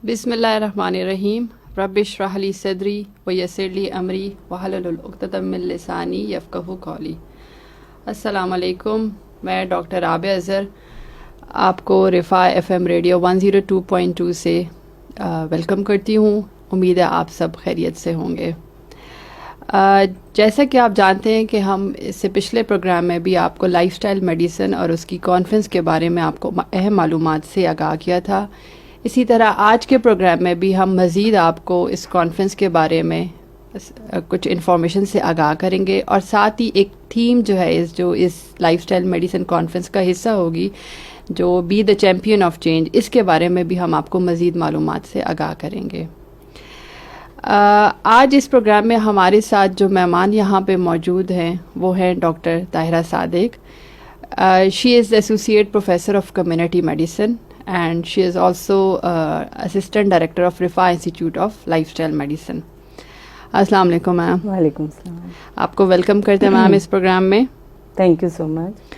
بسم اللہ الرحمن الرحیم رب اشرح لی صدری ویسر لی امری واحلل عقدۃ من لسانی یفقہوا قولی. السلام علیکم. میں ڈاکٹر رابعہ اظہر آپ کو رفاع FM ریڈیو 102.2 سے ویلکم کرتی ہوں. امید ہے آپ سب خیریت سے ہوں گے. جیسا کہ آپ جانتے ہیں کہ ہم اس سے پچھلے پروگرام میں بھی آپ کو لائف سٹائل میڈیسن اور اس کی کانفرنس کے بارے میں آپ کو اہم معلومات سے آگاہ کیا تھا. اسی طرح آج کے پروگرام میں بھی ہم مزید آپ کو اس کانفرنس کے بارے میں کچھ انفارمیشن سے آگاہ کریں گے، اور ساتھ ہی ایک تھیم جو ہے اس لائف سٹائل میڈیسن کانفرنس کا حصہ ہوگی جو be the champion of change, اس کے بارے میں بھی ہم آپ کو مزید معلومات سے آگاہ کریں گے. آج اس پروگرام میں ہمارے ساتھ جو مہمان یہاں پہ موجود ہیں وہ ہیں doctor Tahira Sadiq. She is associate professor of community medicine and she is also assistant director of Rifa Institute of Lifestyle Medicine. السلام علیکم میم. وعلیکم السلام. آپ کو ویلکم کرتے ہیں میم اس پروگرام میں. تھینک یو سو مچ.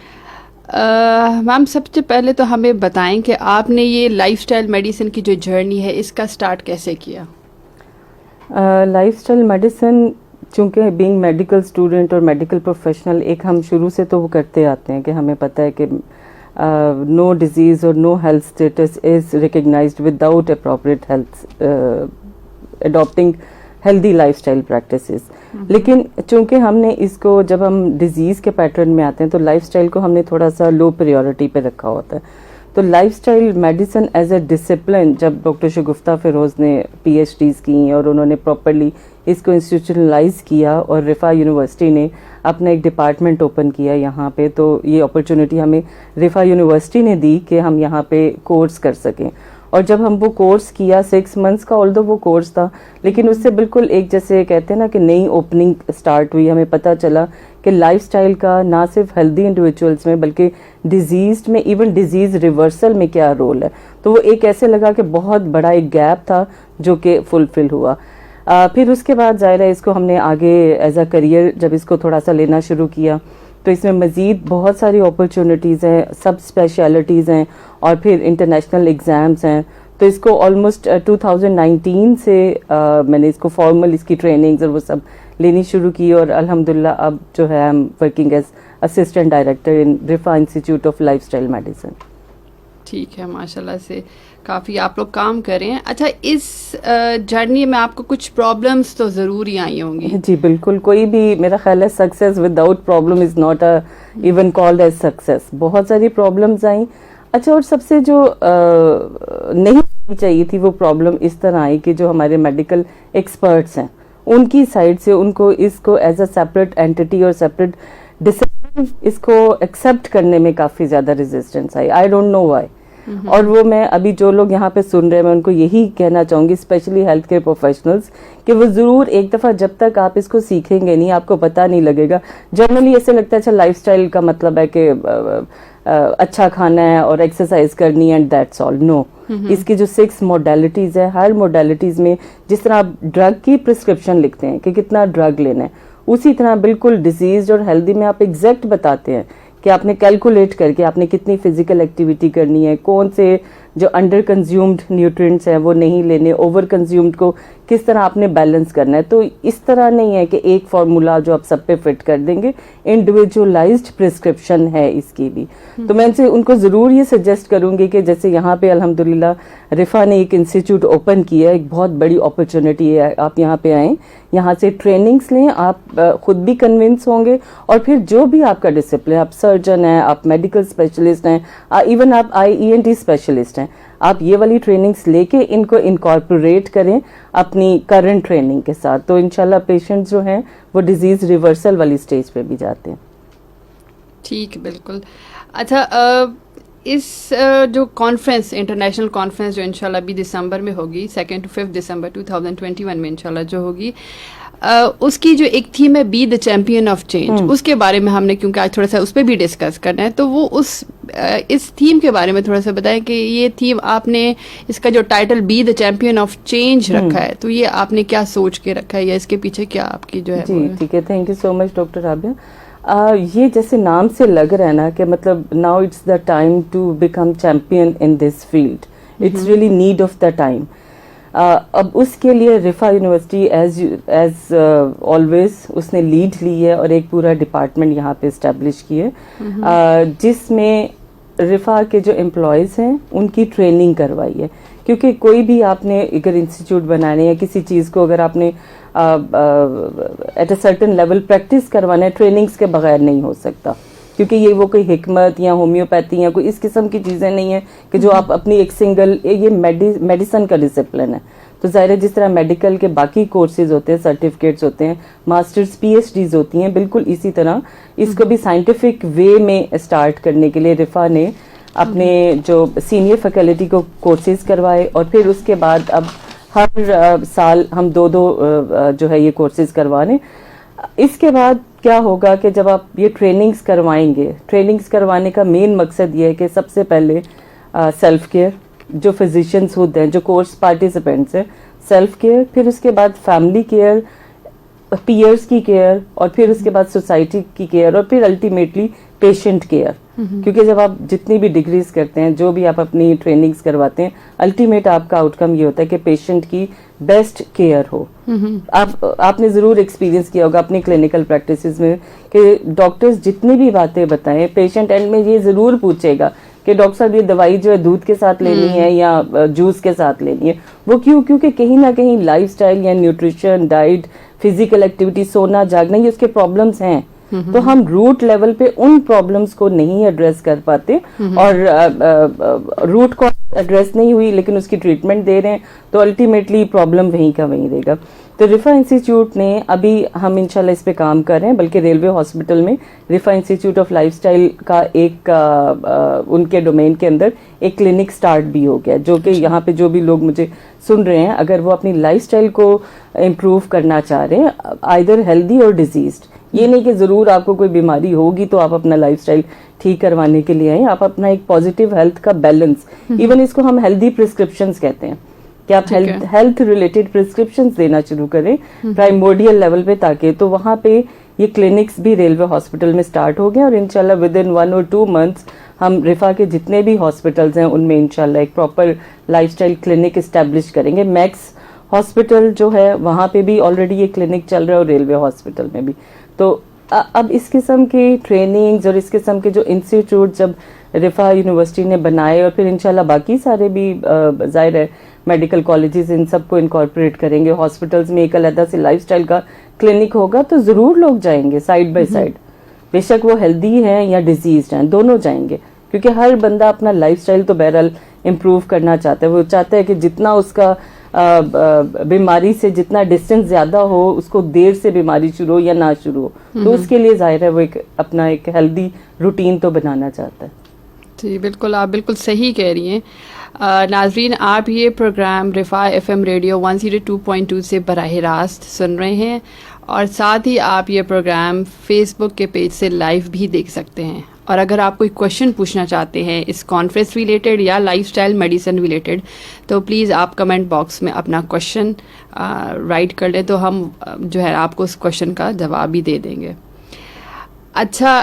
میم سب سے پہلے تو ہمیں بتائیں کہ آپ نے یہ لائف اسٹائل میڈیسن کی جو جرنی ہے اس کا سٹارٹ کیسے کیا؟ لائف اسٹائل میڈیسن چونکہ بینگ میڈیکل اسٹوڈنٹ اور میڈیکل پروفیشنل ایک ہم شروع سے تو وہ کرتے آتے ہیں کہ ہمیں پتہ ہے کہ no disease or no health status is recognized without appropriate health adopting healthy lifestyle practices. لیکن چونکہ ہم نے اس کو جب ہم ڈیزیز کے پیٹرن میں آتے ہیں تو لائف اسٹائل کو ہم نے تھوڑا سا لو پریورٹی پہ رکھا ہوتا ہے. تو life style medicine as a discipline جب ڈاکٹر شگفتہ فیروز نے PhDs کی اور انہوں نے پراپرلی اس کو انسٹیٹیوشنلائز کیا اور رفاع یونیورسٹی نے اپنا ایک ڈپارٹمنٹ اوپن کیا یہاں پہ، تو یہ اپرچونٹی ہمیں رفاع یونیورسٹی نے دی کہ ہم یہاں پہ کورس کر سکیں. اور جب ہم وہ کورس کیا 6 months کا، آلدو وہ کورس تھا لیکن اس سے بالکل ایک جیسے کہتے ہیں نا کہ نئی اوپننگ سٹارٹ ہوئی. ہمیں پتہ چلا کہ لائف سٹائل کا نہ صرف ہیلدی انڈیویجولس میں بلکہ ڈیزیزڈ میں، ایون ڈیزیز ریورسل میں کیا رول ہے. تو وہ ایک ایسے لگا کہ بہت بڑا ایک گیپ تھا جو کہ فلفل ہوا. پھر اس کے بعد ظاہر ہے اس کو ہم نے آگے ایز اے کریئر جب اس کو تھوڑا سا لینا شروع کیا تو اس میں مزید بہت ساری اپرچونٹیز ہیں، سب اسپیشلٹیز ہیں اور پھر انٹرنیشنل ایگزامس ہیں. تو اس کو آلموسٹ 2019 سے میں نے اس کو فارمل اس کی ٹریننگز اور وہ سب لینی شروع کی، اور الحمدللہ اب جو ہے I'm working as assistant director in Rifa Institute of Lifestyle Medicine. ٹھیک ہے، ماشاء اللہ سے کافی آپ لوگ کام کر رہے ہیں. اچھا، اس جرنی میں آپ کو کچھ پرابلمس تو ضرور ہی آئی ہوں گی. جی بالکل، کوئی بھی میرا خیال ہے success without problem is not even called as success. بہت ساری پرابلمز آئیں. اچھا، اور سب سے جو نہیں چاہیے تھی وہ پرابلم اس طرح آئی کہ جو ہمارے میڈیکل ایکسپرٹس ہیں ان کی سائڈ سے ان کو اس کو ایز اے سیپریٹ اینٹی اور سیپریٹ ڈسپلن اس کو ایکسیپٹ کرنے میں کافی زیادہ ریزسٹنس آئی. I don't know why. اور وہ میں ابھی جو لوگ یہاں پہ سن رہے ہیں میں ان کو یہی کہنا چاہوں گی، اسپیشلی ہیلتھ کیئر پروفیشنلز، کہ وہ ضرور ایک دفعہ جب تک آپ اس کو سیکھیں گے نہیں آپ کو پتہ نہیں لگے گا. جنرلی ایسے لگتا ہے اچھا لائف سٹائل کا مطلب ہے کہ اچھا کھانا ہے اور ایکسرسائز کرنی ہے اینڈ دیٹس آل. نو، اس کی جو 6 موڈیلٹیز ہے، ہر موڈیلٹیز میں جس طرح آپ ڈرگ کی پرسکرپشن لکھتے ہیں کہ کتنا ڈرگ لینا ہے، اسی طرح بالکل ڈیزیز اور ہیلدی میں آپ ایگزیکٹ بتاتے ہیں کہ آپ نے کیلکولیٹ کر کے آپ نے کتنی فزیکل ایکٹیویٹی کرنی ہے، کون سے جو انڈر کنزیومڈ نیوٹرینٹس ہیں وہ نہیں لینے، اوور کنزیومڈ کو کس طرح آپ نے بیلنس کرنا ہے. تو اس طرح نہیں ہے کہ ایک فارمولا جو آپ سب پہ فٹ کر دیں گے، انڈیویجولائزڈ پرسکرپشن ہے اس کی بھی. تو میں ان کو ضرور یہ سجیسٹ کروں گی کہ جیسے یہاں پہ الحمدللہ رفا نے ایک انسٹیٹیوٹ اوپن کیا ہے، ایک بہت بڑی اپرچونٹی ہے، آپ یہاں پہ آئیں، یہاں سے ٹریننگز لیں، آپ خود بھی کنونس ہوں گے. اور پھر جو بھی آپ کا ڈسپلن، آپ سرجن ہیں، آپ میڈیکل اسپیشلسٹ ہیں، ایون آپ ENT اسپیشلسٹ ہیں، آپ یہ والی ٹریننگز لے کے ان کو انکارپوریٹ کریں اپنی کرنٹ ٹریننگ کے ساتھ. تو انشاءاللہ پیشنٹس جو ہیں وہ ڈیزیز ریورسل والی سٹیج پہ بھی جاتے ہیں. ٹھیک، بالکل. اچھا، اس جو کانفرنس، انٹرنیشنل کانفرنس جو انشاءاللہ ابھی دسمبر میں ہوگی، 2 to 5 دسمبر 2021 میں انشاءاللہ جو ہوگی، اس کی جو ایک تھیم ہے be the champion of change, اس کے بارے میں ہم نے کیونکہ آج تھوڑا سا اس پہ بھی ڈسکس کرنا ہے، تو وہ اس تھیم کے بارے میں تھوڑا سا بتائیں کہ یہ تھیم آپ نے اس کا جو title be the champion of change رکھا ہے، تو یہ آپ نے کیا سوچ کے رکھا ہے یا اس کے پیچھے کیا آپ کی جو ہے؟ جی ٹھیک ہے، thank you so much doctor Rabia. یہ جیسے نام سے لگ رہا ہے نا کہ مطلب now it's the time to become champion in this field, it's really need of the time. اب اس کے لیے رفا یونیورسٹی ایز آلویز اس نے لیڈ لی ہے اور ایک پورا ڈپارٹمنٹ یہاں پہ اسٹیبلش کی ہے جس میں رفا کے جو امپلائیز ہیں ان کی ٹریننگ کروائی ہے. کیونکہ کوئی بھی آپ نے اگر انسٹیٹیوٹ بنانے یا کسی چیز کو اگر آپ نے at a certain level practice کروانا ہے, ٹریننگز کے بغیر نہیں ہو سکتا. کیونکہ یہ وہ کوئی حکمت یا ہومیوپیتھی یا کوئی اس قسم کی چیزیں نہیں ہیں کہ جو آپ اپنی ایک سنگل, یہ میڈیسن کا ڈسپلن ہے. تو ظاہر ہے جس طرح میڈیکل کے باقی کورسز ہوتے ہیں, سرٹیفکیٹس ہوتے ہیں, ماسٹرز پی ایچ ڈیز ہوتی ہیں, بالکل اسی طرح اس کو بھی سائنٹیفک وے میں اسٹارٹ کرنے کے لیے رفا نے اپنے جو سینئر فیکلٹی کو کورسز کروائے, اور پھر اس کے بعد اب ہر سال ہم دو جو ہے یہ کورسز کروانے. اس کے بعد کیا ہوگا کہ جب آپ یہ ٹریننگز کروائیں گے, ٹریننگز کروانے کا مین مقصد یہ ہے کہ سب سے پہلے سیلف کیئر, جو فزیشینز ہوتے ہیں, جو کورس پارٹیسپینٹس ہیں, سیلف کیئر, پھر اس کے بعد فیملی کیئر, پیئرس کی کیئر, اور پھر اس کے بعد سوسائٹی کی کیئر, اور پھر الٹیمیٹلی پیشنٹ کیئر. کیونکہ جب آپ جتنی بھی ڈگریز کرتے ہیں, جو بھی آپ اپنی ٹریننگز کرواتے ہیں, الٹیمیٹ آپ کا آؤٹ کم یہ ہوتا ہے کہ پیشنٹ کی بیسٹ کیئر ہو. آپ نے ضرور ایکسپیرینس کیا ہوگا اپنی کلینکل پریکٹسز میں کہ ڈاکٹرز جتنی بھی باتیں بتائیں, پیشنٹ اینڈ میں یہ ضرور پوچھے گا کہ ڈاکٹر صاحب یہ دوائی جو ہے دودھ کے ساتھ لینی ہے یا جوس کے ساتھ لینی ہے. وہ کیونکہ کہیں نہ کہیں لائف سٹائل یا نیوٹریشن, ڈائٹ, فزیکل ایکٹیویٹی, سونا جاگنا, یہ اس کے پرابلمس ہیں. تو ہم روٹ لیول پہ ان پرابلمس کو نہیں ایڈریس کر پاتے, اور روٹ کو ایڈریس نہیں ہوئی لیکن اس کی ٹریٹمنٹ دے رہے ہیں, تو الٹیمیٹلی پرابلم وہیں کا وہیں رہے گا. تو رفا انسٹیٹیوٹ نے ابھی ہم انشاءاللہ اس پہ کام کر رہے ہیں, بلکہ ریلوے ہاسپٹل میں رفا انسٹیٹیوٹ آف لائف سٹائل کا ایک ان کے ڈومین کے اندر ایک کلینک سٹارٹ بھی ہو گیا, جو کہ یہاں پہ جو بھی لوگ مجھے سن رہے ہیں, اگر وہ اپنی لائف سٹائل کو امپروو کرنا چاہ رہے ہیں, آئیدر ہیلدی اور ڈیزیزڈ, یہ نہیں کہ ضرور آپ کو کوئی بیماری ہوگی تو آپ اپنا لائف سٹائل ٹھیک کروانے کے لیے آئیں, آپ اپنا ایک پازیٹیو ہیلتھ کا بیلنس, ایون اس کو ہم ہیلدی پرسکرپشنز کہتے ہیں کہ آپ ہیلتھ ریلیٹڈ پرسکرپشنز دینا شروع کریں پرائمورڈیل لیول پہ, تاکہ تو وہاں پہ یہ کلینکس بھی ریلوے ہاسپٹل میں سٹارٹ ہو گئے, اور انشاءاللہ ود ان 1 or 2 months ہم رفا کے جتنے بھی ہاسپٹلز ہیں ان میں انشاءاللہ ایک proper life style clinic establish کریں گے. میکس ہاسپٹل جو ہے وہاں پہ بھی آلریڈی یہ کلینک چل رہا ہے, اور ریلوے ہاسپٹل میں بھی. تو اب اس قسم کی ٹریننگز اور اس قسم کے جو انسٹیٹیوٹ جب رفا یونیورسٹی نے بنائے, اور پھر انشاءاللہ باقی سارے بھی ظاہر ہے میڈیکل کالجز ان سب کو انکارپوریٹ کریں گے, ہاسپٹلز میں ایک علیحدہ سے لائف سٹائل کا کلینک ہوگا, تو ضرور لوگ جائیں گے سائڈ بائی سائڈ, بے شک وہ ہیلدی ہیں یا ڈیزیزڈ ہیں, دونوں جائیں گے. کیونکہ ہر بندہ اپنا لائف سٹائل تو بہرحال امپروو کرنا چاہتا ہے, وہ چاہتا ہے کہ جتنا اس کا بیماری سے جتنا ڈسٹینس زیادہ ہو, اس کو دیر سے بیماری شروع ہو یا نہ شروع ہو, تو اس کے لیے ظاہر ہے وہ اپنا ایک ہیلدی روٹین تو بنانا چاہتا ہے. جی بالکل, آپ بالکل صحیح کہہ رہی ہیں. ناظرین, آپ یہ پروگرام رفا FM ریڈیو 102.2 سے براہ راست سن رہے ہیں, اور ساتھ ہی آپ یہ پروگرام فیس بک کے پیج سے لائیو بھی دیکھ سکتے ہیں. اور اگر آپ کوئی کویشچن پوچھنا چاہتے ہیں اس کانفرنس ریلیٹڈ یا لائف سٹائل میڈیسن ریلیٹڈ, تو پلیز آپ کمنٹ باکس میں اپنا کویشچن رائٹ کر لیں, تو ہم جو ہے آپ کو اس کویشچن کا جواب بھی دے دیں گے. اچھا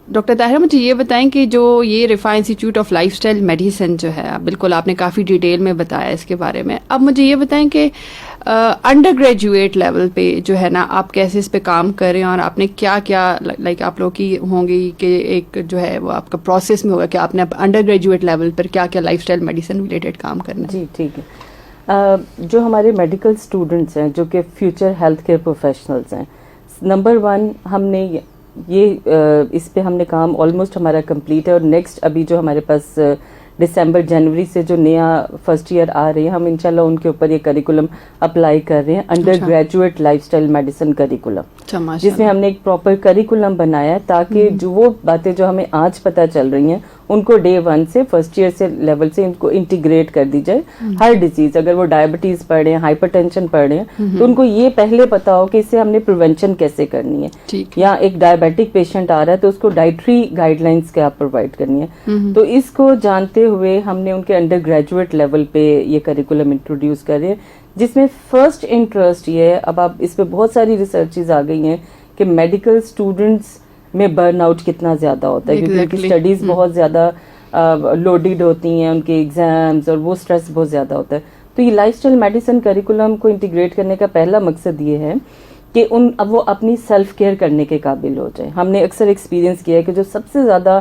ڈاکٹر طاہرہ, مجھے یہ بتائیں کہ جو یہ Riphah institute of lifestyle medicine جو ہے, بالکل آپ نے کافی ڈیٹیل میں بتایا اس کے بارے میں, اب مجھے یہ بتائیں کہ انڈر گریجویٹ لیول پہ جو ہے نا آپ کیسے اس پہ کام کر رہے ہیں, اور آپ نے کیا کیا لائک آپ لوگ کی ہوں گی کہ ایک جو ہے وہ آپ کا پروسیس میں ہوگا کہ آپ نے انڈر گریجویٹ لیول پر کیا کیا لائف سٹائل میڈیسن ریلیٹڈ کام کرنا ہے. جی ٹھیک ہے. جو ہمارے میڈیکل اسٹوڈنٹس ہیں جو کہ فیوچر ہیلتھ کیئر پروفیشنلز ہیں, نمبر 1 ہم نے یہ اس پہ ہم نے کام آلموسٹ ہمارا کمپلیٹ ہے, اور نیکسٹ ابھی جو ہمارے پاس دسمبر جنوری سے جو نیا فرسٹ ایئر آ رہے ہیں, ہم انشاءاللہ ان کے اوپر یہ کریکولم اپلائی کر رہے ہیں, under graduate life style medicine curriculum, جس میں ہم نے ایک پراپر کریکولم بنایا ہے, تاکہ جو وہ باتیں جو ہمیں آج پتہ چل رہی ہیں ان کو ڈے 1 سے فرسٹ ایئر سے لیول سے ان کو انٹیگریٹ کر دی جائے. ہر ڈیزیز, اگر وہ ڈائبٹیز پڑھ رہے ہیں, ہائپر ٹینشن پڑھ رہے ہیں, تو ان کو یہ پہلے پتا ہو کہ اس سے ہم نے پریونشن کیسے کرنی ہے, یا ایک ڈائبیٹک پیشنٹ آ رہا ہے تو اس کو ڈائٹری گائیڈ لائنس کیا پرووائڈ کرنی ہے. تو اس کو جانتے ہوئے ہم نے ان کے انڈر گریجویٹ لیول پہ یہ کریکولم انٹروڈیوس کر رہے ہیں, جس میں فرسٹ انٹرسٹ یہ ہے, اب آپ اس پہ بہت ساری ریسرچز آ گئی ہیں کہ میڈیکل اسٹوڈنٹس میں برن آؤٹ کتنا زیادہ ہوتا ہے, کیونکہ ان کی اسٹڈیز بہت زیادہ لوڈیڈ ہوتی ہیں, ان کے ایگزامز اور وہ اسٹریس بہت زیادہ ہوتا ہے. تو یہ لائف اسٹائل میڈیسن کریکولم کو انٹیگریٹ کرنے کا پہلا مقصد یہ ہے کہ اب وہ اپنی سیلف کیئر کرنے کے قابل ہو جائے. ہم نے اکثر ایکسپیرینس کیا ہے کہ جو سب سے زیادہ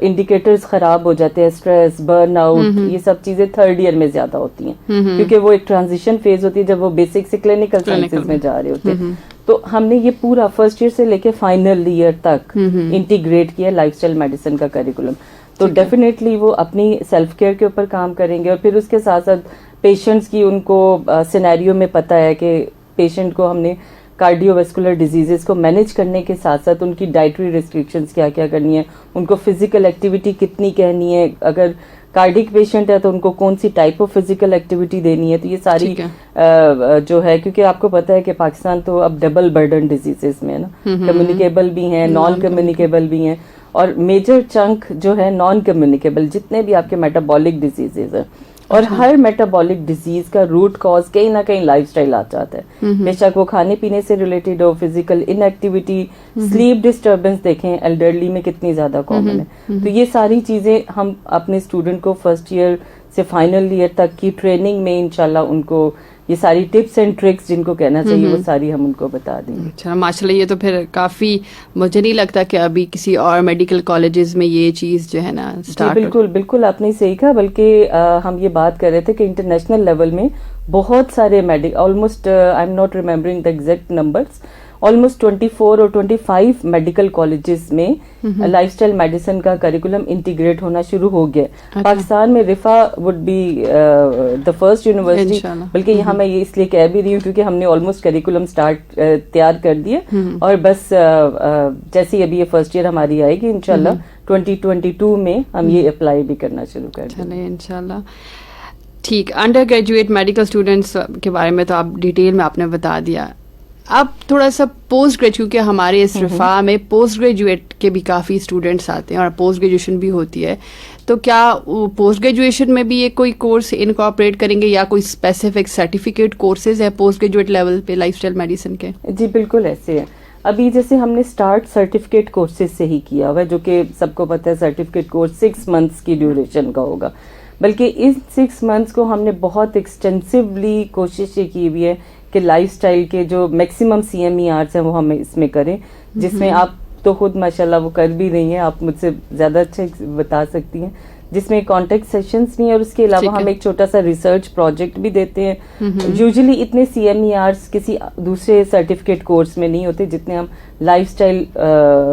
انڈیکیٹرز خراب ہو جاتے ہیں, اسٹریس, برن آؤٹ, یہ سب چیزیں تھرڈ ایئر میں زیادہ ہوتی ہیں, کیونکہ وہ ایک ٹرانزیشن فیز ہوتی ہے جب وہ بیسک سے کلینکل سائنسز میں جا رہے ہوتے ہیں. تو ہم نے یہ پورا فرسٹ ایئر سے لے کے فائنل ایئر تک انٹیگریٹ کیا لائف اسٹائل میڈیسن کا کریکولم. تو ڈیفینیٹلی وہ اپنی سیلف کیئر کے اوپر کام کریں گے, اور پھر اس کے ساتھ ساتھ پیشنٹس کی ان کو سینیریو میں پتہ ہے کہ پیشنٹ کو ہم نے کارڈیو ویسکولر ڈیزیزز کو مینیج کرنے کے ساتھ ساتھ ان کی ڈائٹری ریسٹرکشنز کیا کیا کرنی ہے, ان کو فزیکل ایکٹیویٹی کتنی کرنی ہے, اگر کارڈک پیشنٹ ہے تو ان کو کون سی ٹائپ آف فزیکل ایکٹیویٹی دینی ہے. تو یہ ساری جو ہے, کیونکہ آپ کو پتا ہے کہ پاکستان تو اب ڈبل برڈن ڈیزیزز میں ہے نا, کمیونیکیبل بھی ہیں, نان کمیونیکیبل بھی ہیں, اور میجر چنک جو ہے نان کمیونیکیبل جتنے بھی آپ کے میٹابولک ڈیزیزز ہیں. اور ہر میٹابولک ڈیزیز کا روٹ کاز کہیں نہ کہیں لائف اسٹائل آ جاتا ہے, بے شک وہ کھانے پینے سے ریلیٹڈ ہو, فزیکل ان ایکٹیویٹی, سلیپ ڈسٹربنس دیکھیں ایلڈرلی میں کتنی زیادہ کامن ہے. تو یہ ساری چیزیں ہم اپنے اسٹوڈنٹ کو فرسٹ ایئر سے فائنل ایئر تک کی ٹریننگ میں انشاءاللہ ان کو یہ ساری ٹپس اینڈ ٹرکس جن کو کہنا چاہیے وہ ساری ہم ان کو بتا دیں گے. اچھا ماشاء اللہ, یہ تو پھر کافی, مجھے نہیں لگتا کہ ابھی کسی اور میڈیکل کالجز میں یہ چیز جو ہے نا اسٹارٹ. بالکل بالکل آپ نے صحیح کہا, بلکہ ہم یہ بات کر رہے تھے کہ انٹرنیشنل لیول میں بہت سارے almost I am not remembering the exact numbers, almost 24 اور 25 میڈیکل کالجز میں لائف اسٹائل میڈیسن کا کریکولم انٹیگریٹ ہونا شروع ہو گیا. پاکستان میں Riphah would be the first university, بلکہ یہاں میں یہ اس لیے کہہ بھی رہی ہوں کیونکہ ہم نے آلموسٹ کریکولم تیار کر دیے, اور بس جیسے ابھی یہ فرسٹ ایئر ہماری آئے گی انشاءاللہ 2022 میں ہم یہ اپلائی بھی کرنا شروع کر دیں گے انشاءاللہ. ٹھیک, انڈر گریجویٹ میڈیکل اسٹوڈنٹس کے بارے میں تو آپ ڈیٹیل میں آپ نے بتا دیا. اب تھوڑا سا پوسٹ گریجویٹ, کیونکہ ہمارے اس رفا میں پوسٹ گریجویٹ کے بھی کافی اسٹوڈنٹس آتے ہیں اور پوسٹ گریجویشن بھی ہوتی ہے, تو کیا پوسٹ گریجویشن میں بھی یہ کوئی کورس انکارپوریٹ کریں گے یا کوئی اسپیسیفک سرٹیفکیٹ کورسز ہے پوسٹ گریجویٹ لیول پہ لائف اسٹائل میڈیسن کے؟ جی بالکل ایسے ہے. ابھی جیسے ہم نے اسٹارٹ سرٹیفکیٹ کورسز سے ہی کیا ہوا ہے, جو کہ سب کو پتہ ہے سرٹیفکیٹ کورس 6 months کی ڈیوریشن کا ہوگا, بلکہ اس 6 months کو ہم نے بہت ایکسٹینسولی کوشش یہ کی ہوئی ہے کہ لائف اسٹائل کے جو میکسیمم CMERs ہیں وہ ہم اس میں کریں, جس میں آپ تو خود ماشاءاللہ وہ کر بھی رہی ہیں, آپ مجھ سے زیادہ اچھے بتا سکتی ہیں, جس میں کانٹیکٹ سیشنز بھی ہیں, اور اس کے علاوہ ہم ایک چھوٹا سا ریسرچ پروجیکٹ بھی دیتے ہیں. یوزلی اتنے CMERs کسی دوسرے سرٹیفکیٹ کورس میں نہیں ہوتے جتنے ہم لائف اسٹائل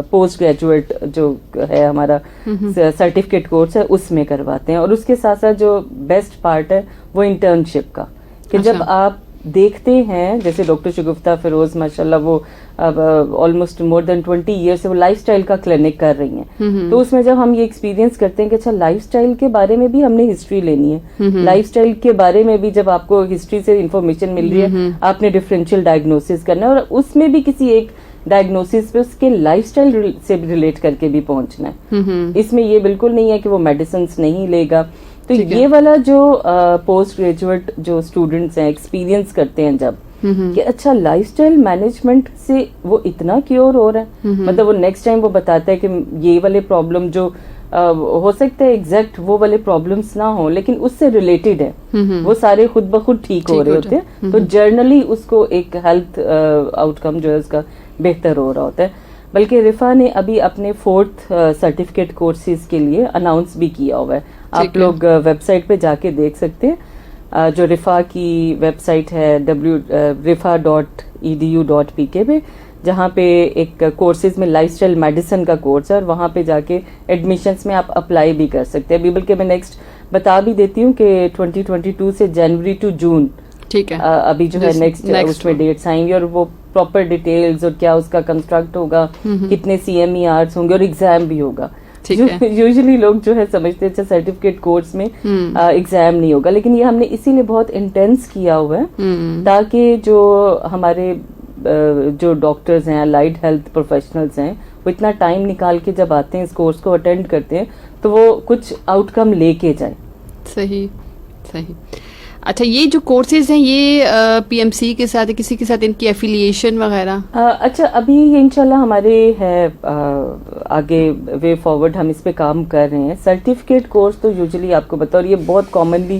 پوسٹ گریجویٹ جو ہے ہمارا سرٹیفکیٹ کورس ہے اس میں کرواتے ہیں. اور اس کے ساتھ ساتھ جو بیسٹ پارٹ ہے وہ انٹرنشپ کا, کہ جب آپ دیکھتے ہیں جیسے ڈاکٹر شگفتہ فیروز ماشاءاللہ وہ آلموسٹ مور دین 20 ایئر سے وہ لائف اسٹائل کا کلینک کر رہی ہیں, تو اس میں جب ہم یہ ایکسپیرینس کرتے ہیں کہ اچھا لائف اسٹائل کے بارے میں بھی ہم نے ہسٹری لینی ہے, لائف اسٹائل کے بارے میں بھی جب آپ کو ہسٹری سے انفارمیشن مل رہی ہے, آپ نے ڈفرینشیل ڈائگنوسس کرنا ہے, اور اس میں بھی کسی ایک ڈائگنوسس پہ اس کے لائف اسٹائل سے ریلیٹ کر کے بھی پہنچنا ہے. اس میں یہ بالکل نہیں ہے کہ وہ میڈیسنس نہیں لے گا. تو یہ والا جو پوسٹ گریجویٹ جو اسٹوڈنٹس ہیں ایکسپیرینس کرتے ہیں جب کہ اچھا لائف اسٹائل مینجمنٹ سے وہ اتنا کیور ہو رہا ہے, مطلب وہ نیکسٹ ٹائم وہ بتاتا ہے کہ یہ والے پرابلم جو ہو سکتا ہے ایگزیکٹ وہ والے پرابلمس نہ ہوں لیکن اس سے ریلیٹڈ ہے, وہ سارے خود بخود ٹھیک ہو رہے ہوتے ہیں, تو جرنلی اس کو ایک ہیلتھ آؤٹ کم جو ہے اس کا بہتر ہو رہا ہوتا ہے. بلکہ رفا نے ابھی اپنے 4th سرٹیفکیٹ کورسز کے لیے اناؤنس بھی کیا ہوا ہے, آپ لوگ ویب سائٹ پہ جا کے دیکھ سکتے ہیں, جو رفا کی ویب سائٹ ہے rifa.edu.pk پہ, جہاں پہ ایک کورسز میں لائف اسٹائل میڈیسن کا کورس ہے, اور وہاں پہ جا کے ایڈمیشنس میں آپ اپلائی بھی کر سکتے ہیں. ابھی بلکہ میں نیکسٹ بتا بھی دیتی ہوں کہ 2022 سے جنوری ٹو جون ٹھیک ہے ابھی جو ہے نیکسٹ اس میں ڈیٹس آئیں گی, اور وہ پراپر ڈیٹیلز اور کیا اس کا کنسٹرکٹ ہوگا, کتنے CMERs ہوں گے, اور ایگزام بھی ہوگا. یوزلی لوگ جو ہے سمجھتے ہیں سرٹیفکیٹ کورس میں ایگزام نہیں ہوگا, لیکن یہ ہم نے اسی لیے بہت انٹینس کیا ہوا ہے تاکہ جو ہمارے جو ڈاکٹرز ہیں, الائڈ ہیلتھ پروفیشنلز ہیں, وہ اتنا ٹائم نکال کے جب آتے ہیں اس کورس کو اٹینڈ کرتے ہیں تو وہ کچھ آؤٹ کم لے کے جائیں. صحیح صحیح. اچھا, یہ جو کورسز ہیں یہ PMC کے ساتھ کسی کے ساتھ ان کی ایفیلیشن وغیرہ؟ اچھا, ابھی یہ انشاءاللہ ہمارے ہے آگے وے فارورڈ ہم اس پہ کام کر رہے ہیں. سرٹیفکیٹ کورس تو یوزلی آپ کو بتا, اور یہ بہت کامنلی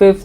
5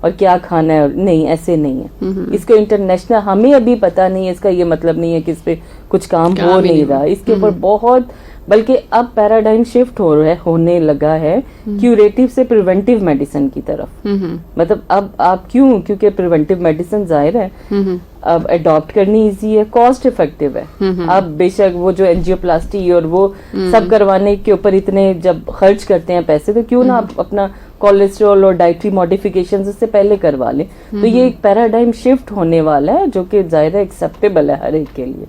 اور کیا کھانا ہے, نہیں ایسے نہیں ہے. اس کو انٹرنیشنل ہمیں ابھی پتہ نہیں ہے, اس کا یہ مطلب نہیں ہے کہ اس پہ کچھ کام ہو نہیں رہا, اس کے اوپر بہت, بلکہ اب پیراڈائم شفٹ ہونے لگا ہے کیوریٹو سے پریونٹیو میڈیسن کی طرف. مطلب اب آپ کیونکہ پریونٹیو میڈیسن ظاہر ہے اب اڈاپٹ کرنی ایزی ہے, کاسٹ افیکٹو ہے. اب بے شک وہ جو اینجیو پلاسٹی اور وہ سب کروانے کے اوپر اتنے جب خرچ کرتے ہیں پیسے, تو کیوں نہ آپ اپنا کولیسٹرول اور ڈائٹری ماڈیفیکیشن اس سے پہلے کروا لیں. تو یہ ایک پیراڈائم شفٹ ہونے والا ہے جو کہ ظاہر ہے ایکسیپٹیبل ہے ہر ایک کے لیے.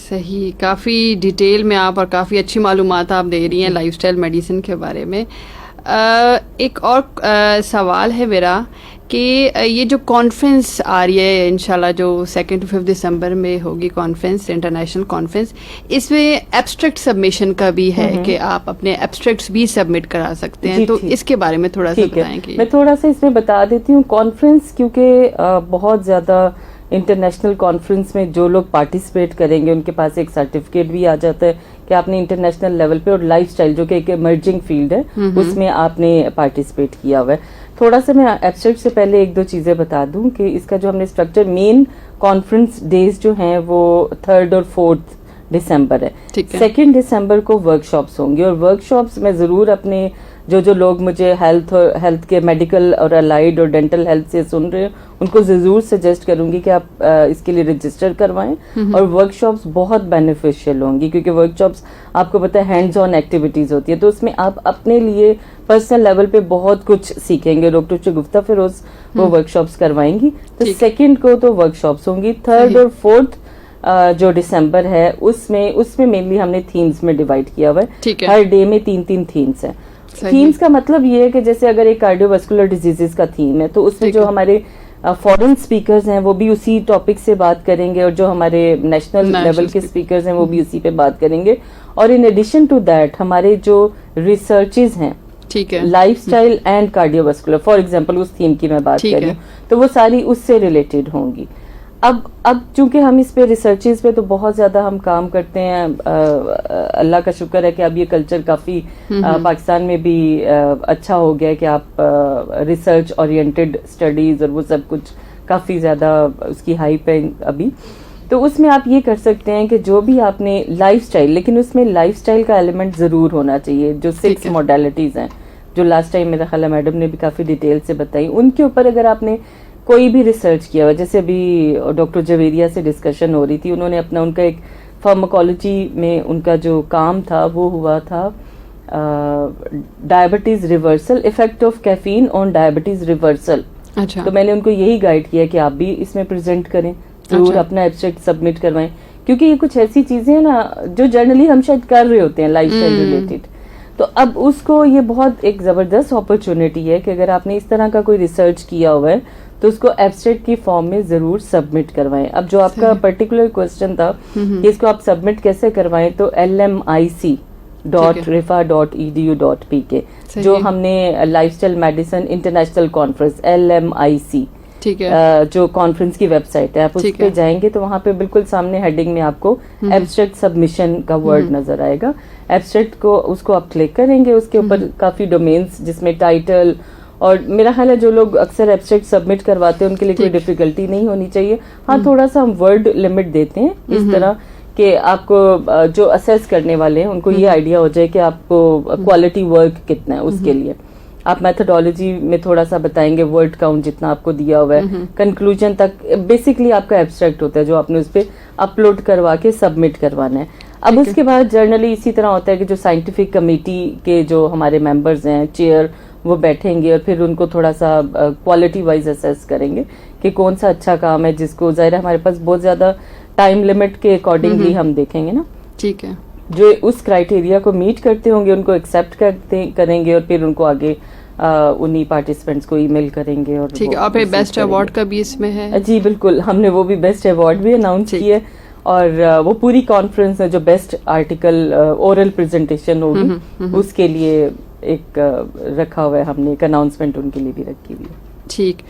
صحیح, کافی ڈیٹیل میں آپ اور کافی اچھی معلومات آپ دے رہی ہیں لائف اسٹائل میڈیسن کے بارے میں. ایک اور سوال ہے میرا کہ یہ جو کانفرنس آ رہی ہے انشاءاللہ جو 2 to 5 دسمبر میں ہوگی کانفرنس, انٹرنیشنل کانفرنس, اس میں ایبسٹریکٹ سبمیشن کا بھی ہے کہ آپ اپنے ایبسٹریکٹس بھی سبمٹ کرا سکتے ہیں, تو اس کے بارے میں تھوڑا سا بتائیں. کہ میں تھوڑا سا اس میں بتا دیتی ہوں. کانفرنس کیونکہ بہت زیادہ انٹرنیشنل کانفرنس میں جو لوگ پارٹیسپیٹ کریں گے ان کے پاس ایک سرٹیفکیٹ بھی آ جاتا ہے کہ آپ نے انٹرنیشنل لیول پہ, اور لائف اسٹائل جو کہ ایک ایمرجنگ فیلڈ ہے اس میں آپ نے پارٹیسپیٹ کیا ہوا ہے. تھوڑا سا میں ایبسٹریکٹ سے پہلے 1-2 چیزیں بتا دوں کہ اس کا جو ہم نے اسٹرکچر, مین کانفرنس ڈیز جو ہیں وہ 3 اور 4 دسمبر ہے. 2 دسمبر کو ورک شاپس ہوں گی, اور ورک شاپس میں ضرور اپنے جو لوگ مجھے ہیلتھ کے میڈیکل اور الائڈ اور ڈینٹل ہیلتھ سے سن رہے ہیں ان کو ضرور سجیسٹ کروں گی کہ آپ اس کے لیے رجسٹر کروائیں. اور ورک شاپس بہت بینیفیشیل ہوں گی کیونکہ ورک شاپس آپ کو پتہ ہے ہینڈز آن ایکٹیویٹیز ہوتی ہے, تو اس میں آپ اپنے لیے پرسنل لیول پہ بہت کچھ سیکھیں گے. ڈاکٹر شگفتہ فیروز وہ ورک شاپس کروائیں گی. تو 2 کو تو ورک شاپس ہوں گی. 3 اور 4 جو دسمبر ہے اس میں مینلی ہم نے تھیمز میں ڈیوائڈ کیا ہوا ہے. ہر ڈے میں 3 تھیمز ہیں. تھیمز کا مطلب یہ ہے کہ جیسے اگر ایک کارڈیو واسکولر ڈیزیزز کا تھیم ہے تو اس میں جو ہمارے فورن اسپیکرز ہیں وہ بھی اسی ٹاپک سے بات کریں گے, اور جو ہمارے نیشنل لیول کے اسپیکرز ہیں وہ بھی اسی پہ بات کریں گے. اور ان ایڈیشن ٹو دیٹ ہمارے جو ریسرچز ہیں lifestyle and cardiovascular, for example اس تھیم کی میں بات کر رہی ہوں, تو وہ ساری اس سے ریلیٹڈ ہوں گی. اب چونکہ ہم اس پہ ریسرچز پہ تو بہت زیادہ ہم کام کرتے ہیں, اللہ کا شکر ہے کہ اب یہ کلچر کافی پاکستان میں بھی اچھا ہو گیا ہے کہ آپ ریسرچ اورینٹڈ اسٹڈیز اور وہ سب کچھ کافی زیادہ اس کی ہائپ ہے ابھی. تو اس میں آپ یہ کر سکتے ہیں کہ جو بھی آپ نے لائف اسٹائل, لیکن اس میں لائف اسٹائل کا ایلیمنٹ ضرور ہونا چاہیے. جو 6 موڈیلٹیز ہیں جو لاسٹ ٹائم میرا خیال ہے میڈم نے بھی کافی ڈیٹیل سے بتائی, ان کے اوپر اگر آپ نے کوئی بھی ریسرچ کیا ہوا, جیسے ابھی ڈاکٹر جویریہ سے ڈسکشن ہو رہی تھی, انہوں نے ان کا ایک فارماکولوجی میں ان کا جو کام تھا وہ ہوا تھا diabetes reversal, effect of caffeine on diabetes reversal. تو میں نے ان کو یہی گائیڈ کیا کہ آپ بھی اس میں پریزنٹ کریں, ضرور اپنا ایبسٹریکٹ سبمٹ کروائیں, کیونکہ یہ کچھ ایسی چیزیں ہیں نا جو جرنلی ہم شاید کر رہے ہوتے ہیں لائف اسٹائل ریلیٹڈ. تو اب اس کو یہ بہت ایک زبردست اپرچونٹی ہے کہ اگر آپ نے اس طرح کا کوئی ریسرچ کیا ہوا ہے تو اس کو ایبسٹریکٹ کی فارم میں ضرور سبمٹ کروائیں. اب جو آپ کا پرٹیکولر کوشچن تھا کہ اس کو آپ سبمٹ کیسے کروائیں, تو lmic.rifa.edu.pk جو ہم نے life style medicine international conference LMIC جو کانفرنس کی ویب سائٹ ہے, آپ اس پہ جائیں گے تو وہاں پہ بالکل سامنے ہیڈنگ میں آپ کو ایبسٹریکٹ سبمیشن کا ورڈ نظر آئے گا. ایبسٹریکٹ کو اس کو آپ کلک کریں گے, اس کے اوپر کافی ڈومینس جس میں ٹائٹل, اور میرا خیال ہے جو لوگ اکثر ایبسٹریکٹ سبمٹ کرواتے ہیں ان کے لیے کوئی ڈیفیکلٹی نہیں ہونی چاہیے. ہاں تھوڑا سا ہم ورڈ لمٹ دیتے ہیں اس طرح کہ آپ کو جو اسیس کرنے والے ہیں ان کو یہ آئیڈیا ہو جائے کہ آپ کو کوالٹی ورک کتنا ہے. اس کے لیے آپ میتھڈالوجی میں تھوڑا سا بتائیں گے, ورڈ کاؤنٹ جتنا آپ کو دیا ہوا ہے, کنکلوژن تک بیسکلی آپ کا ایبسٹریکٹ ہوتا ہے جو آپ نے اس پہ اپلوڈ کروا کے سبمٹ کروانا ہے. اب اس کے بعد جرنلی اسی طرح ہوتا ہے کہ جو سائنٹیفک کمیٹی کے جو ہمارے ممبرز ہیں, چیئر, وہ بیٹھیں گے اور پھر ان کو تھوڑا سا کوالٹی وائز اسیس کریں گے کہ کون سا اچھا کام ہے, جس کو ظاہر ہے ہمارے پاس بہت زیادہ ٹائم لمٹ کے اکارڈنگلی ہم دیکھیں گے نا. ٹھیک ہے, جو اس کرائٹیریا کو میٹ کرتے ہوں گے ان کو ایکسیپٹ کریں گے, اور پھر ان کو آگے انہی پارٹیسپینٹس کو ای میل کریں گے. اور ٹھیک ہے, اور پھر بیسٹ ایوارڈ کا بھی اس میں ہے. جی بالکل, ہم نے وہ بھی بیسٹ ایوارڈ بھی اناؤنس کیا, اور وہ پوری کانفرنس ہے جو بیسٹ آرٹیکل اورل پریزنٹیشن ہوگی اس کے لیے ایک رکھا ہوا ہے ہم نے, ایک اناؤنسمنٹ ان کے لیے بھی رکھی ہوئی ہے. ٹھیک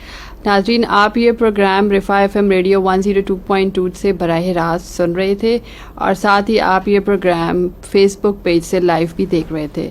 ناظرین, آپ یہ پروگرام رفا FM ریڈیو 102.2 سے براہ راست سن رہے تھے, اور ساتھ ہی آپ یہ پروگرام فیس بک پیج سے لائیو بھی دیکھ رہے تھے.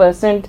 %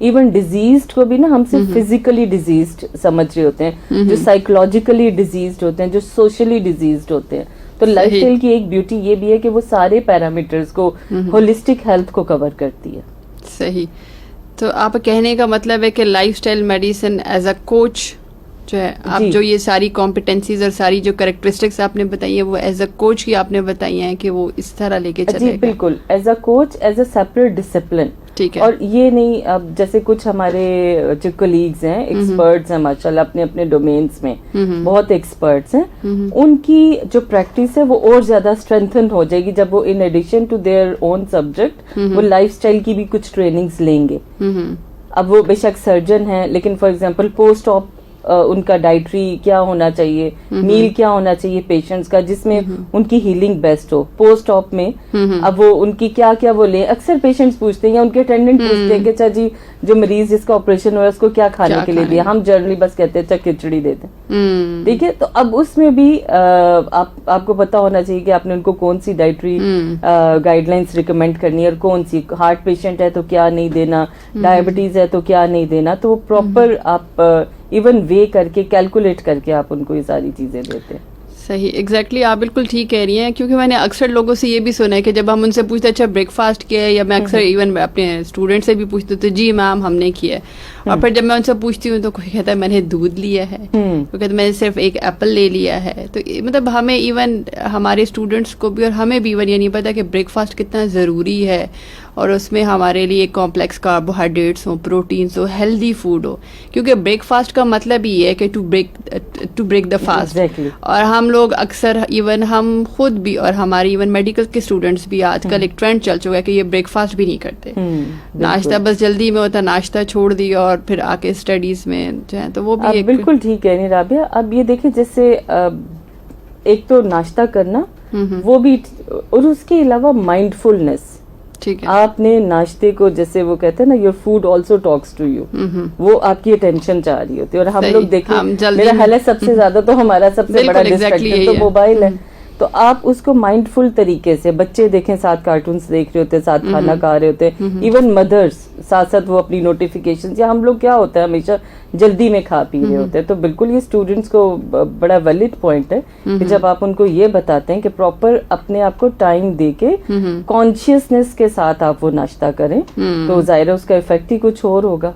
ایون ڈیزیزڈ کو بھی نا ہم صرف فزیکلی ڈیزیزڈ سمجھ رہے ہوتے ہیں, جو سائیکولوجیکلی ڈیزیزڈ ہوتے ہیں, جو سوشلی ڈیزیزڈ ہوتے ہیں. تو لائف اسٹائل کی ایک بیوٹی یہ بھی ہے کہ وہ سارے پیرامیٹرز کو, ہولسٹک ہیلتھ کو کور کرتی ہے. صحیح. تو آپ کہنے کا مطلب ہے کہ life style medicine as a coach جو ہے, آپ جو یہ ساری کمپیٹنسیز اور ساری جو کریکٹرسٹکس آپ نے بتائی ہیں وہ ایز اے کوچ کی آپ نے بتائی ہیں کہ وہ اس طرح لے کے چلے گا. جی بالکل, as a coach, as a separate discipline. ٹھیک ہے. اور یہ نہیں, اب جیسے کچھ ہمارے جو کولیگز ہیں, ایکسپرٹس ہیں ماشاء اللہ اپنے اپنے ڈومینس میں, بہت ایکسپرٹس ہیں, ان کی جو پریکٹس ہے وہ اور زیادہ اسٹرینتھن ہو جائے گی جب وہ in addition to their own subject وہ لائف اسٹائل کی بھی کچھ ٹریننگز لیں گے. اب وہ بے شک سرجن ہیں, لیکن فار ایگزامپل پوسٹ آپ ان کا ڈائٹری کیا ہونا چاہیے, میل کیا ہونا چاہیے پیشنٹس کا جس میں ان کی ہیلنگ بیسٹ ہو پوسٹ آپ میں. اب وہ ان کی کیا کیا وہ لیں, اکثر پیشنٹس پوچھتے ہیں یا ان کے اٹینڈنٹ پوچھتے ہیں کہ اچھا جی جو مریض جس کا آپریشن ہوا ہے اس کو کیا کھانے کے لیے دیا, ہم جنرلی بس کہتے ہیں اچھا کھچڑی دیتے ہیں. ٹھیک ہے, تو اب اس میں بھی آپ کو پتا ہونا چاہیے کہ آپ نے ان کو کون سی ڈائٹری گائیڈ لائنس ریکمینڈ کرنی ہے, اور کون سی, ہارٹ پیشنٹ ہے تو کیا نہیں دینا, ڈائبٹیز ہے تو کیا نہیں دینا. تو وہ پراپر آپ ایون وے کر کے کیلکولیٹ کر کے آپ ان کو یہ ساری چیزیں دیتے ہیں. صحیح, ایگزیکٹلی آپ بالکل ٹھیک کہہ رہی ہیں, کیونکہ میں نے اکثر لوگوں سے یہ بھی سنا ہے کہ جب ہم ان سے پوچھتے اچھا بریک فاسٹ کیا ہے, یا میں اکثر ایون اپنے اسٹوڈنٹ سے بھی پوچھتی ہوں تو جی میم ہم نے کیا ہے, اور پھر جب میں ان سے پوچھتی ہوں تو کوئی کہتا ہے میں نے دودھ لیا ہے, کوئی کہتا ہے میں نے صرف ایک ایپل لے لیا ہے. تو مطلب ہمیں ایون ہمارے اسٹوڈنٹس کو بھی اور ہمیں بھی ایون یہ نہیں پتا کہ بریک فاسٹ کتنا ضروری ہے, اور اس میں ہمارے لیے کمپلیکس کاربوہائیڈریٹس ہوں, پروٹینس ہو, ہیلدی فوڈ ہو, کیونکہ بریک فاسٹ کا مطلب ہی ہے کہ ٹو بریک دا فاسٹ. اور ہم لوگ اکثر ایون ہم خود بھی اور ہماری ایون میڈیکل کے اسٹوڈنٹس بھی آج کل ایک ٹرینڈ چل چکا ہے کہ یہ بریک فاسٹ بھی نہیں کرتے, ناشتہ بس جلدی میں ہوتا, ناشتہ چھوڑ دیا اور پھر آ کے اسٹڈیز میں جو ہے. تو وہ بھی بالکل ٹھیک کہہ رہی ہیں رابعہ. اب یہ دیکھیں جیسے ایک تو ناشتہ کرنا وہ بھی, اور اس کے علاوہ مائنڈ فلنس. آپ نے ناشتے کو جیسے وہ کہتے ہیں نا your food also talks to you, وہ آپ کی اٹینشن چاہ رہی ہوتی ہے. اور ہم لوگ دیکھیں میرا خیال ہے سب سے زیادہ تو ہمارا سب سے بڑا ڈسٹریکٹر تو موبائل ہے. تو آپ اس کو مائنڈ فل طریقے سے, بچے دیکھیں ساتھ کارٹونس دیکھ رہے ہوتے ہیں, ساتھ کھانا کھا رہے ہوتے ہیں, ایون مدرس ساتھ ساتھ وہ اپنی نوٹیفیکیشن, یا ہم لوگ کیا ہوتا ہے ہمیشہ جلدی میں کھا پی رہے ہوتے ہیں. تو بالکل یہ اسٹوڈنٹس کو بڑا ویلڈ پوائنٹ ہے کہ جب آپ ان کو یہ بتاتے ہیں کہ پراپر اپنے آپ کو ٹائم دے کے کانشیسنیس کے ساتھ آپ وہ ناشتہ کریں, تو ظاہر ہے اس کا افیکٹ ہی کچھ اور ہوگا.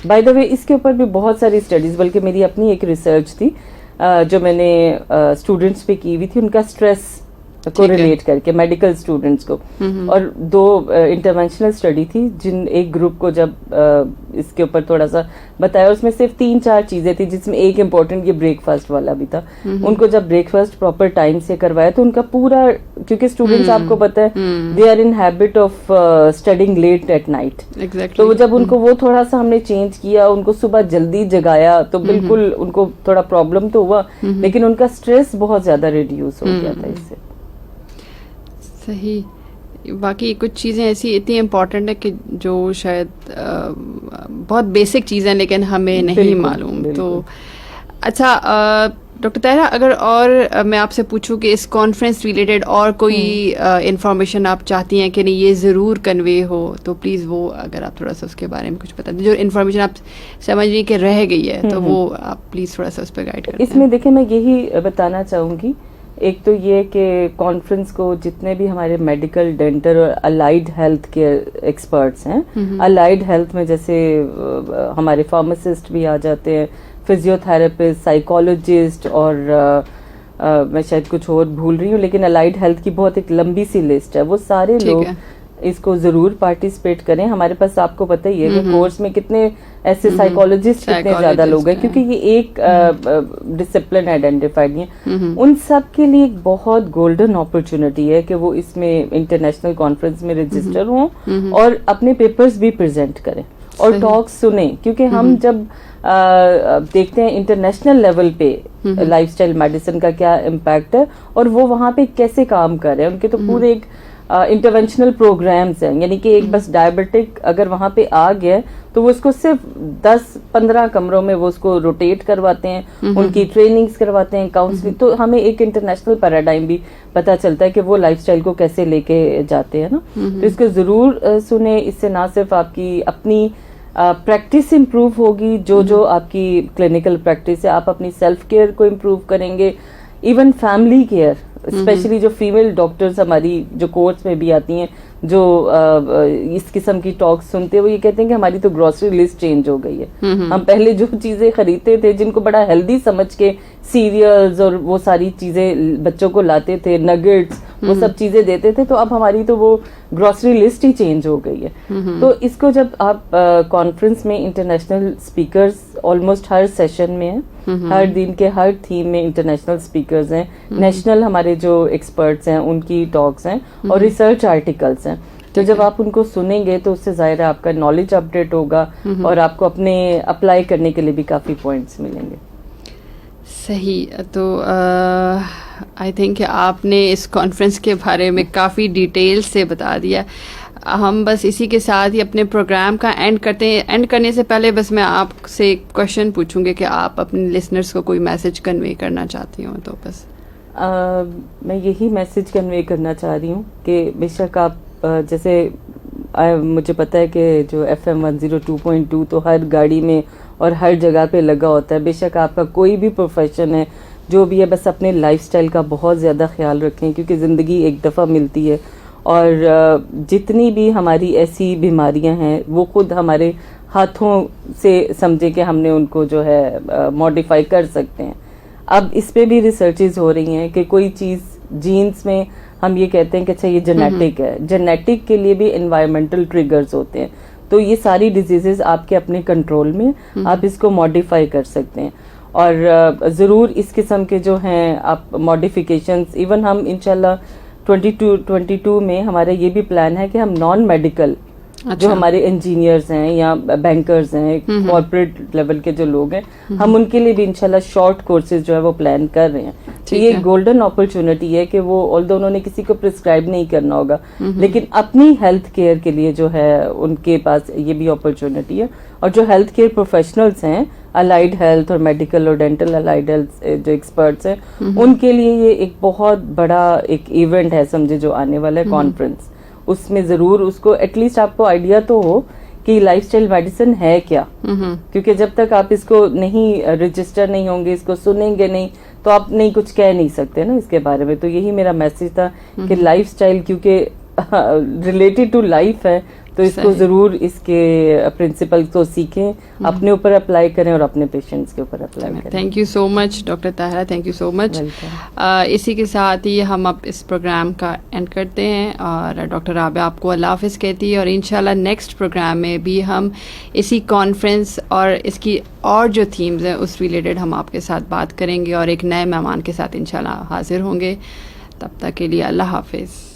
بائی دا وے اس کے اوپر بھی بہت ساری اسٹڈیز, بلکہ میری اپنی ایک ریسرچ تھی جو میں نے اسٹوڈنٹس پہ کی ہوئی تھی, ان کا اسٹریس کو ریلیٹ کر کے میڈیکل اسٹوڈنٹس کو, اور 2 انٹرونشنل اسٹڈی تھی جن ایک گروپ کو جب اس کے اوپر تھوڑا سا بتایا, اس میں صرف 3-4 چیزیں تھی جس میں ایک امپورٹنٹ یہ بریک فاسٹ والا بھی تھا. ان کو جب بریک فاسٹ پراپر ٹائم سے کروایا تو ان کا پورا, کیونکہ اسٹوڈنٹس آپ کو پتا ہے they are in habit of studying late at night, تو جب ان کو وہ تھوڑا سا ہم نے چینج کیا, ان کو صبح جلدی جگایا, تو بالکل ان کو تھوڑا پرابلم تو ہوا, لیکن ان کا اسٹریس بہت زیادہ ریڈیوس ہو گیا تھا اس سے. صحیح, باقی کچھ چیزیں ایسی اتنی امپورٹنٹ ہے کہ جو شاید بہت بیسک چیزیں لیکن ہمیں نہیں معلوم. تو اچھا ڈاکٹر طاہرہ, اگر اور میں آپ سے پوچھوں کہ اس کانفرنس ریلیٹڈ اور کوئی انفارمیشن آپ چاہتی ہیں کہ نہیں یہ ضرور کنوے ہو, تو پلیز وہ اگر آپ تھوڑا سا اس کے بارے میں کچھ بتا دیں, جو انفارمیشن آپ سمجھ رہی کہ رہ گئی ہے تو وہ آپ پلیز تھوڑا سا اس پہ گائیڈ کریں. اس میں دیکھیں میں یہی بتانا چاہوں گی, ایک تو یہ کہ کانفرنس کو جتنے بھی ہمارے میڈیکل, ڈینٹل اور الائڈ ہیلتھ کے ایکسپرٹس ہیں, الائڈ ہیلتھ میں جیسے ہمارے فارماسسٹ بھی آ جاتے ہیں, فزیو تھراپسٹ, سائیکالوجسٹ, اور میں شاید کچھ اور بھول رہی ہوں, لیکن الائڈ ہیلتھ کی بہت ایک لمبی سی لسٹ ہے. وہ سارے لوگ اس کو ضرور پارٹیسپیٹ کریں. ہمارے پاس آپ کو پتہ ہی ہے کہ کورس میں کتنے ایسے سائیکالوجسٹ کتنے زیادہ لوگ ہیں, کیونکہ یہ ایک ڈسپلن آئیڈینٹیفائڈ ہے. ان سب کے لیے ایک بہت گولڈن اپرچونٹی ہے کہ وہ اس میں انٹرنیشنل کانفرنس میں رجسٹر ہوں اور اپنے پیپرز بھی پریزنٹ کریں اور ٹاکس سنیں, کیونکہ ہم جب دیکھتے ہیں انٹرنیشنل لیول پہ لائف اسٹائل میڈیسن کا کیا امپیکٹ ہے اور وہ وہاں پہ کیسے کام کر رہے ہیں, ان کے تو پورے ایک انٹرونشنل پروگرامز ہیں, یعنی کہ ایک بس ڈائبٹک اگر وہاں پہ آ گیا تو وہ اس کو صرف 10-15 کمروں میں وہ اس کو روٹیٹ کرواتے ہیں, ان کی ٹریننگز کرواتے ہیں, کاؤنسلنگ. تو ہمیں ایک انٹرنیشنل پیراڈائم بھی پتہ چلتا ہے کہ وہ لائف اسٹائل کو کیسے لے کے جاتے ہیں نا. تو اس کو ضرور سنیں, اس سے نہ صرف آپ کی اپنی پریکٹس امپروو ہوگی, جو آپ کی کلینکل پریکٹس ہے, آپ اپنی سیلف کیئر کو امپروو کریں گے, ایون فیملی کیئر, اسپیشلی جو فیمیل ڈاکٹرز ہماری جو کورس میں بھی آتی ہیں, جو اس قسم کی ٹاکس سنتے ہیں, وہ یہ کہتے ہیں کہ ہماری تو گروسری لسٹ چینج ہو گئی ہے. ہم پہلے جو چیزیں خریدتے تھے جن کو بڑا ہیلدی سمجھ کے, سیریلز اور وہ ساری چیزیں بچوں کو لاتے تھے, نگٹس, وہ سب چیزیں دیتے تھے, تو اب ہماری تو وہ گروسری لسٹ ہی چینج ہو گئی ہے. تو اس کو جب آپ کانفرنس میں انٹرنیشنل اسپیکرز آلموسٹ ہر سیشن میں ہیں, ہر دن کے ہر تھیم میں انٹرنیشنل اسپیکرز ہیں, نیشنل ہمارے جو ایکسپرٹس ہیں ان کی ٹاکس ہیں, اور ریسرچ آرٹیکلس ہیں. تو جب آپ ان کو سنیں گے تو اس سے ظاہر ہے آپ کا نالج اپڈیٹ ہوگا, اور آپ کو اپنے اپلائی کرنے کے لیے بھی کافی پوائنٹس ملیں گے. صحیح. تو آئی تھنک آپ نے اس کانفرنس کے بارے میں کافی ڈیٹیل سے بتا دیا. ہم بس اسی کے ساتھ ہی اپنے پروگرام کا اینڈ کرتے ہیں. اینڈ کرنے سے پہلے بس میں آپ سے ایک کوشچن پوچھوں گی کہ آپ اپنے لسنرس کو کوئی میسج کنوے کرنا چاہتی ہوں تو بس. میں یہی میسج کنوے کرنا چاہ رہی ہوں کہ بے شک آپ جیسے مجھے پتہ ہے کہ جو FM 102.2 تو ہر گاڑی میں اور ہر جگہ پہ لگا ہوتا ہے. بے شک آپ کا کوئی بھی پروفیشن ہے جو بھی ہے, بس اپنے لائف سٹائل کا بہت زیادہ خیال رکھیں, کیونکہ زندگی ایک دفعہ ملتی ہے, اور جتنی بھی ہماری ایسی بیماریاں ہیں وہ خود ہمارے ہاتھوں سے سمجھے کہ ہم نے ان کو جو ہے ماڈیفائی کر سکتے ہیں. اب اس پہ بھی ریسرچز ہو رہی ہیں کہ کوئی چیز جینز میں ہم یہ کہتے ہیں کہ اچھا یہ جینیٹک ہے, جینیٹک کے لیے بھی انوائرمنٹل ٹریگرز ہوتے ہیں. تو یہ ساری ڈیزیزز آپ کے اپنے کنٹرول میں, آپ اس کو ماڈیفائی کر سکتے ہیں. اور ضرور اس قسم کے جو ہیں آپ ماڈیفیکیشنز, ایون ہم انشاءاللہ 2022 میں ہمارا یہ بھی پلان ہے کہ ہم نان میڈیکل جو ہمارے انجینئرز ہیں یا بینکرز ہیں, کارپوریٹ لیول کے جو لوگ ہیں, ہم ان کے لیے بھی انشاءاللہ شارٹ کورسز جو ہے وہ پلان کر رہے ہیں. تو یہ گولڈن اپرچونٹی ہے کہ وہ آلدو انہوں نے کسی کو پرسکرائب نہیں کرنا ہوگا, لیکن اپنی ہیلتھ کیئر کے لیے جو ہے ان کے پاس یہ بھی اپرچونٹی ہے. اور جو ہیلتھ کیئر پروفیشنلز ہیں, الائڈ ہیلتھ اور میڈیکل اور ڈینٹل الائڈ ہیلتھ جو ایکسپرٹس ہیں, ان کے لیے یہ ایک بہت بڑا ایک ایونٹ ہے سمجھے جو آنے والا ہے کانفرنس. اس میں ضرور اس کو ایٹ لیسٹ آپ کو آئیڈیا تو ہو کہ لائف سٹائل میڈیسن ہے کیا, کیونکہ جب تک آپ اس کو نہیں رجسٹر نہیں ہوں گے, اس کو سنیں گے نہیں, تو آپ نہیں کچھ کہہ نہیں سکتے نا اس کے بارے میں. تو یہی میرا میسج تھا کہ لائف سٹائل کیونکہ ریلیٹڈ ٹو لائف ہے, تو اس کو ضرور اس کے پرنسپل کو سیکھیں, اپنے اوپر اپلائی کریں اور اپنے پیشنٹس کے اوپر اپلائی کریں. Thank you so much doctor Tahira, thank you so much. اسی کے ساتھ ہی ہم اب اس پروگرام کا اینڈ کرتے ہیں, اور ڈاکٹر رابعہ آپ کو اللہ حافظ کہتی ہے, اور انشاءاللہ نیکسٹ پروگرام میں بھی ہم اسی کانفرنس اور اس کی اور جو تھیمز ہیں اس ریلیٹڈ ہم آپ کے ساتھ بات کریں گے, اور ایک نئے مہمان کے ساتھ انشاءاللہ حاضر ہوں گے. تب تک کے لیے اللہ حافظ.